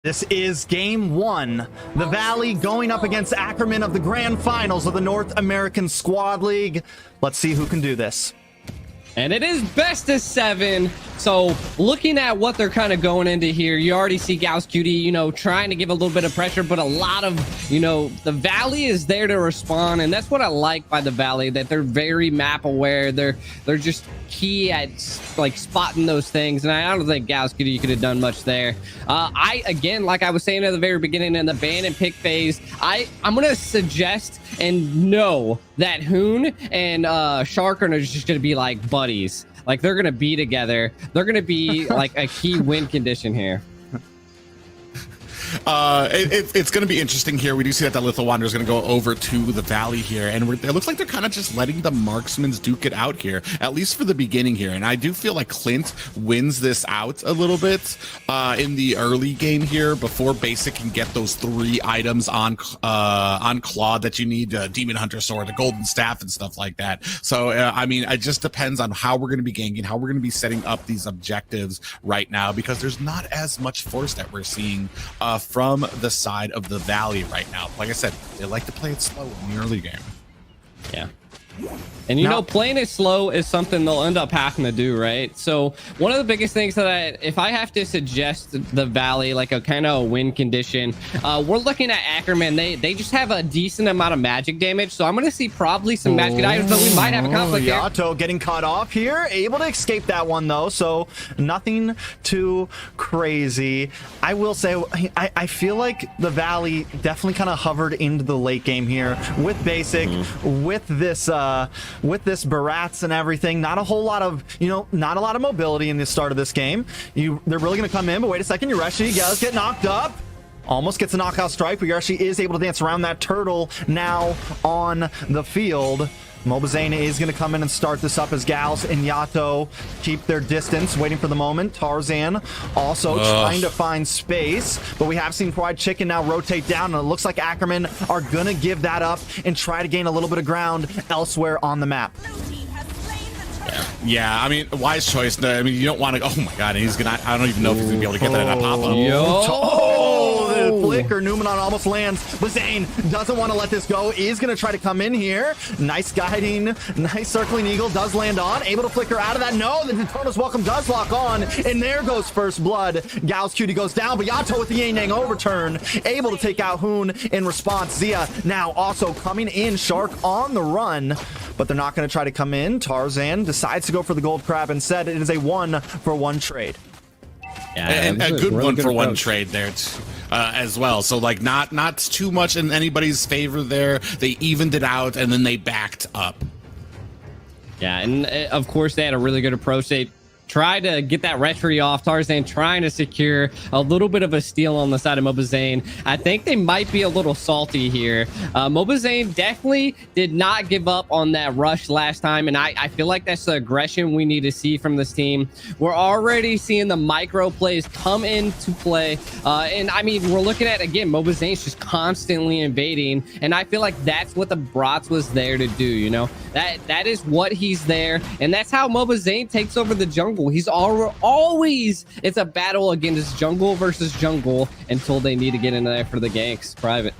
This is game one. The Valley going up against ACKERMAN of the grand finals of the North American Squad League. Let's see who can do this. And it is best of 7. So looking at what they're kind of going into here, you already see Gauss Cutie, you know, trying to give a little bit of pressure, but a lot of, you know, the Valley is there to respond. And that's what I like by the Valley, that they're very map aware. They're just key at like spotting those things. And I don't think Gauss Cutie could have done much there. Again, like I was saying at the very beginning in the ban and pick phase, I'm going to suggest and know that Hoon and Shark are just going to be like buddies. Like they're going to be together. They're going to be like a key win condition here. It's going to be interesting here. We do see that the Little Wanderer is going to go over to the Valley here, and it looks like they're kind of just letting the marksmans duke it out here, at least for the beginning here. And I do feel like Clint wins this out a little bit in the early game here before Basic can get those 3 items on Claude that you need: Demon Hunter Sword, the Golden Staff, and stuff like that. So I mean, it just depends on how we're going to be ganking, how we're going to be setting up these objectives right now, because there's not as much force that we're seeing from the side of the Valley right now. Like I said, they like to play it slow in the early game. Yeah. And you know, playing it slow is something they'll end up having to do, right? So one of the biggest things that if I have to suggest the Valley like a kind of a win condition, we're looking at ACKERMAN. They just have a decent amount of magic damage, so I'm going to see probably some magic items, but we might have a conflict here. Yato getting cut off here, able to escape that one though, so nothing too crazy. I will say, I feel like the Valley definitely kind of hovered into the late game here with Basic, with this Barats and everything. Not a whole lot of, not a lot of mobility in the start of this game. They're really going to come in, but wait a second, Yureshi does get knocked up. Almost gets a knockout strike, but Yureshi is able to dance around that turtle now on the field. Mobazane is going to come in and start this up as Gals and Yato keep their distance, waiting for the moment. Tarzan also trying to find space, but we have seen Fried Chicken now rotate down, and it looks like ACKERMAN are going to give that up and try to gain a little bit of ground elsewhere on the map. Yeah, I mean, wise choice. I mean, you don't want to. Oh my God, he's gonna. I don't even know if he's gonna be able to get that in a pop-up. The flicker, Numenon almost lands, but Zane doesn't want to let this go. Is gonna try to come in here. Nice guiding, nice circling eagle, does land on, able to flicker out of that. No, the Daytona's welcome does lock on, and there goes first blood. Gauss Cutie goes down, but Yato with the Yang Yang overturn, able to take out Hoon in response. Zia now also coming in, Shark on the run, but they're not going to try to come in. Tarzan decides to go for the gold crab instead. It is a 1-for-1 trade. Yeah, and a good really 1-for-1 trade there as well. So like not too much in anybody's favor there. They evened it out and then they backed up. Yeah, and of course they had a really good approach. They tried to get that retry off. Tarzan trying to secure a little bit of a steal on the side of Mobazane. I think they might be a little salty here. Mobazane definitely did not give up on that rush last time, and I feel like that's the aggression we need to see from this team. We're already seeing the micro plays come into play, and I mean, we're looking at, again, Mobazane's just constantly invading, and I feel like that's what the Brats was there to do, you know? That is what he's there, and that's how Mobazane takes over the jungle. He's always, it's a battle against jungle versus jungle until they need to get in there for the ganks private.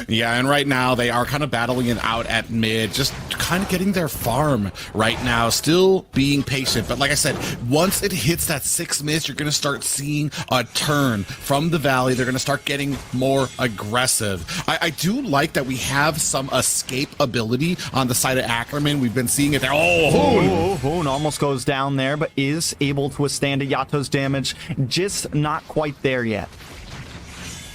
Yeah, and right now they are kind of battling it out at mid, just kind of getting their farm right now, still being patient. But like I said, once it hits that 6 minutes, you're going to start seeing a turn from the Valley. They're going to start getting more aggressive. I do like that we have some escape ability on the side of ACKERMAN. We've been seeing it there. Hoon almost goes down there, but is able to withstand Yato's damage. Just not quite there yet.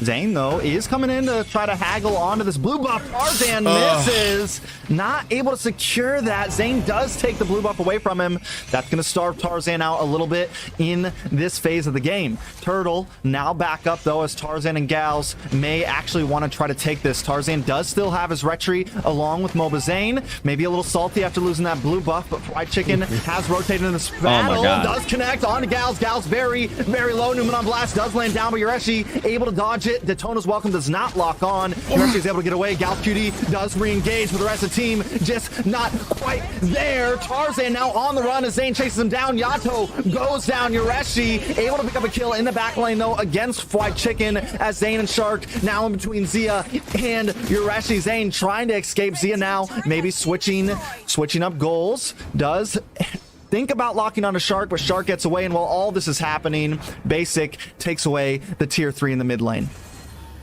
Zane, though, is coming in to try to haggle onto this blue buff. Tarzan misses. Not able to secure that. Zane does take the blue buff away from him. That's going to starve Tarzan out a little bit in this phase of the game. Turtle now back up, though, as Tarzan and Gals may actually want to try to take this. Tarzan does still have his retry along with Mobazane. Maybe a little salty after losing that blue buff, but Fried Chicken has rotated in this battle. Does connect onto Gals. Gals very, very low. Numenon Blast does land down, but Yureshi able to dodge legit. Daytona's welcome does not lock on. Yoshi is able to get away. Gals Cutie does re-engage, but the rest of the team just not quite there. Tarzan now on the run as Zane chases him down. Yato goes down. Yureshi able to pick up a kill in the back lane though against White Chicken as Zane and Shark now in between Zia and Yureshi. Zane trying to escape. Zia now maybe switching up goals. Does think about locking on a Shark, but Shark gets away, and while all this is happening, Basic takes away the tier 3 in the mid lane.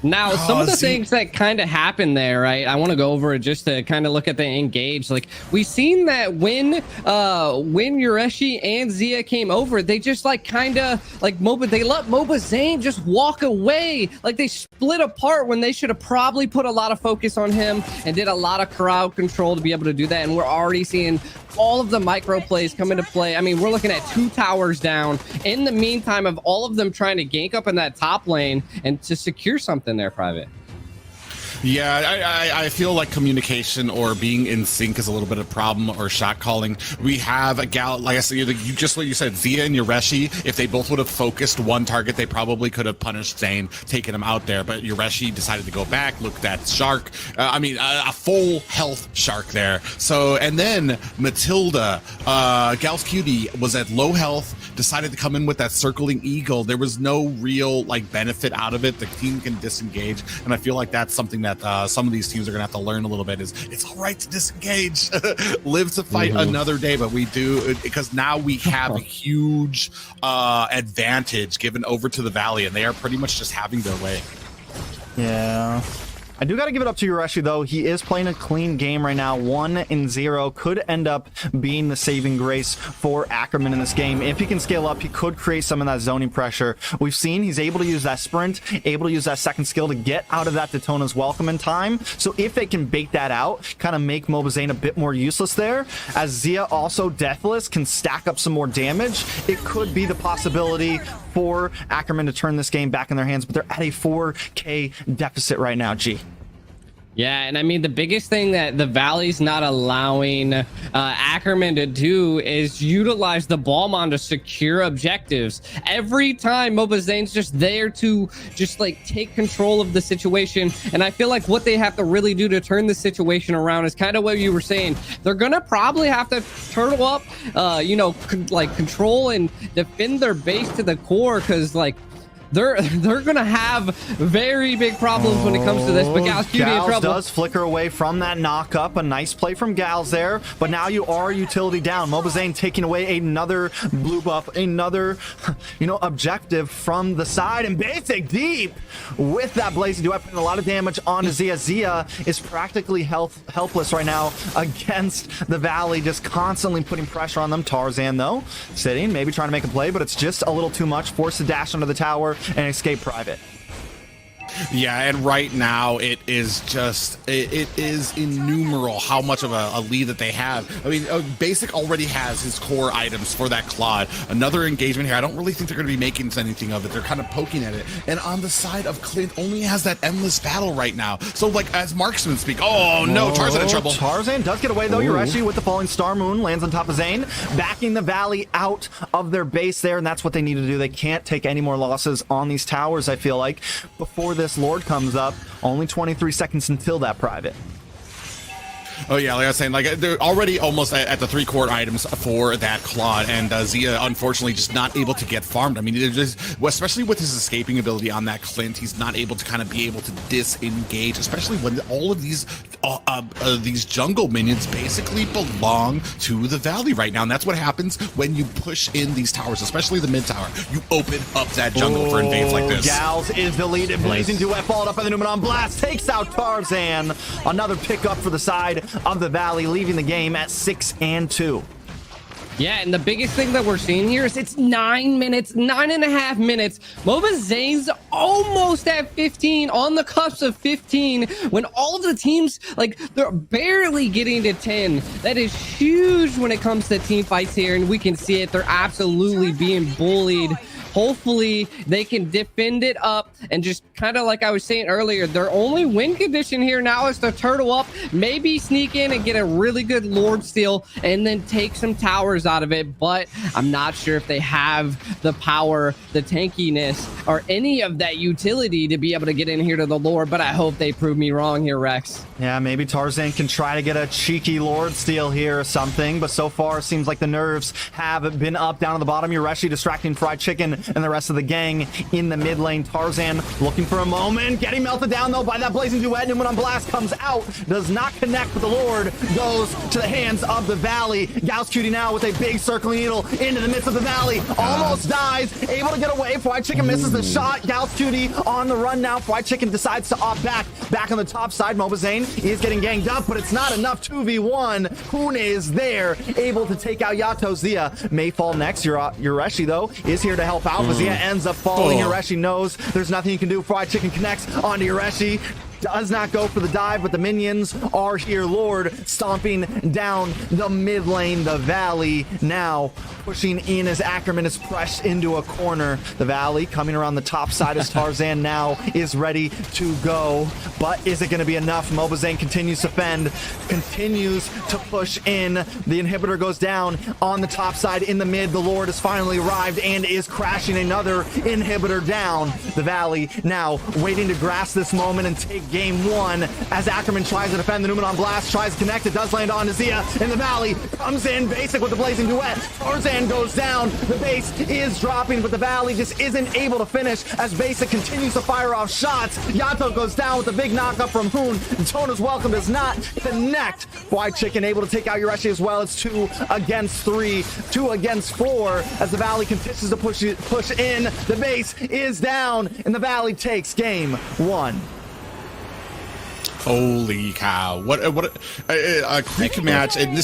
Now, some of the things that kind of happened there, right? I want to go over it just to kind of look at the engage. Like, we've seen that when Yureshi and Zia came over, they just like kind of like they let Mobazane just walk away. Like they split apart when they should have probably put a lot of focus on him and did a lot of crowd control to be able to do that. And we're already seeing all of the micro plays come into play. I mean, we're looking at 2 towers down in the meantime of all of them trying to gank up in that top lane and to secure something there, Private. Yeah, I feel like communication or being in sync is a little bit of a problem, or shot calling. We have a gal, like I said, just what you said, Zia and Yureshi, if they both would have focused one target, they probably could have punished Zane, taken him out there. But Yureshi decided to go back, looked at Shark. A full health Shark there. So, and then Matilda, Gals Cutie was at low health, decided to come in with that circling eagle. There was no real like benefit out of it. The team can disengage, and I feel like that's something that some of these teams are gonna have to learn a little bit. Is it's all right to disengage, live to fight another day, but we do, because now we have a huge advantage given over to the Valley, and they are pretty much just having their way. Yeah. I do got to give it up to Yureshi, though. He is playing a clean game right now. 1-0 could end up being the saving grace for ACKERMAN in this game. If he can scale up, he could create some of that zoning pressure. We've seen he's able to use that sprint, able to use that second skill to get out of that Daytona's welcome in time. So if they can bait that out, kind of make Mobazane a bit more useless there, as Zia also deathless can stack up some more damage, it could be the possibility for ACKERMAN to turn this game back in their hands, but they're at a 4K deficit right now, G. Yeah, and I mean, the biggest thing that the Valley's not allowing ACKERMAN to do is utilize the Ballmon to secure objectives. Every time Mobazane's just there to just like take control of the situation. And I feel like what they have to really do to turn the situation around is kind of what you were saying. They're gonna probably have to turtle up, control and defend their base to the core, because like they're gonna have very big problems when it comes to this. But Gals Cutie in trouble. Does flicker away from that knock up. A nice play from Gals there, but now you are utility down. Mobazane taking away another blue buff, another objective from the side, and Basic deep with that blazing duet, putting a lot of damage onto Zia. Zia is practically helpless right now against the Valley, just constantly putting pressure on them. Tarzan though sitting, maybe trying to make a play, but it's just a little too much. Forced to dash under the tower and escape private. Yeah, and right now it is just, it is innumerable how much of a lead that they have. I mean, Basic already has his core items for that Claude. Another engagement here. I don't really think they're going to be making anything of it. They're kind of poking at it. And on the side of Clint, only has that endless battle right now. So, like, as marksmen speak, oh no, Tarzan in trouble. Tarzan does get away though. Yureshi with the falling star moon lands on top of Zane, backing the Valley out of their base there, and that's what they need to do. They can't take any more losses on these towers, I feel like, before this Lord comes up. Only 23 seconds until that private. Oh yeah, like I was saying, like they're already almost at the 3-core items for that Claude, and Zia unfortunately just not able to get farmed. I mean, especially with his escaping ability on that Clint, he's not able to kind of be able to disengage, especially when all of these jungle minions basically belong to the Valley right now, and that's what happens when you push in these towers, especially the mid tower. You open up that jungle for invades like this. Gals is deleted. Blazing Duet followed up by the Numenon Blast takes out Tarzan. Another pickup for the side of the Valley, leaving the game at 6-2. Yeah, and the biggest thing that we're seeing here is it's 9 minutes, 9.5 minutes. Mobazane's almost at 15, on the cusp of 15, when all of the teams, like, they're barely getting to 10. That is huge when it comes to team fights here, and we can see it. They're absolutely being bullied Hopefully they can defend it up and just kind of like I was saying earlier, their only win condition here now is to turtle up, maybe sneak in and get a really good Lord steal and then take some towers out of it. But I'm not sure if they have the power, the tankiness, or any of that utility to be able to get in here to the Lord. But I hope they prove me wrong here, Rex. Yeah, maybe Tarzan can try to get a cheeky Lord steal here or something, but so far it seems like the nerves have been up. Down at the bottom, Yureshi distracting Fried Chicken and the rest of the gang in the mid lane. Tarzan looking for a moment, getting melted down though by that Blazing Duet. Newman on Blast comes out, does not connect with the Lord, goes to the hands of the Valley. Gauss Cutie now with a big circling needle into the midst of the Valley, almost dies, able to get away. Fried Chicken misses the shot. Gauss Cutie on the run now. Fried Chicken decides to opt back on the top side. Mobazane is getting ganged up, but it's not enough. 2v1. Hoon is there, able to take out Yato. Zia may fall next. Yureshi though is here to help out, but Zia ends up falling. Yureshi knows there's nothing you can do. Fried Chicken connects onto Yureshi, does not go for the dive, but the minions are here. Lord stomping down the mid lane. The Valley now pushing in as Ackerman is pressed into a corner. The Valley coming around the top side as Tarzan now is ready to go, but is it going to be enough? Mobazane continues to fend, continues to push in. The inhibitor goes down on the top side in the mid. The Lord has finally arrived and is crashing another inhibitor down. The Valley now waiting to grasp this moment and take game one as Ackerman tries to defend. The Newman on Blast tries to connect. It does land on Zia, and the Valley comes in basic with the Blazing Duet. Tarzan goes down. The base is dropping, but the Valley just isn't able to finish as Basic continues to fire off shots. Yato goes down with a big knockup from Hoon. Tona's Welcome does not connect. Fried Chicken able to take out Yureshi as well. It's 2 against 3, 2 against 4 as the Valley continues to push in. The base is down, and the Valley takes game one. Holy cow. What a quick match. And this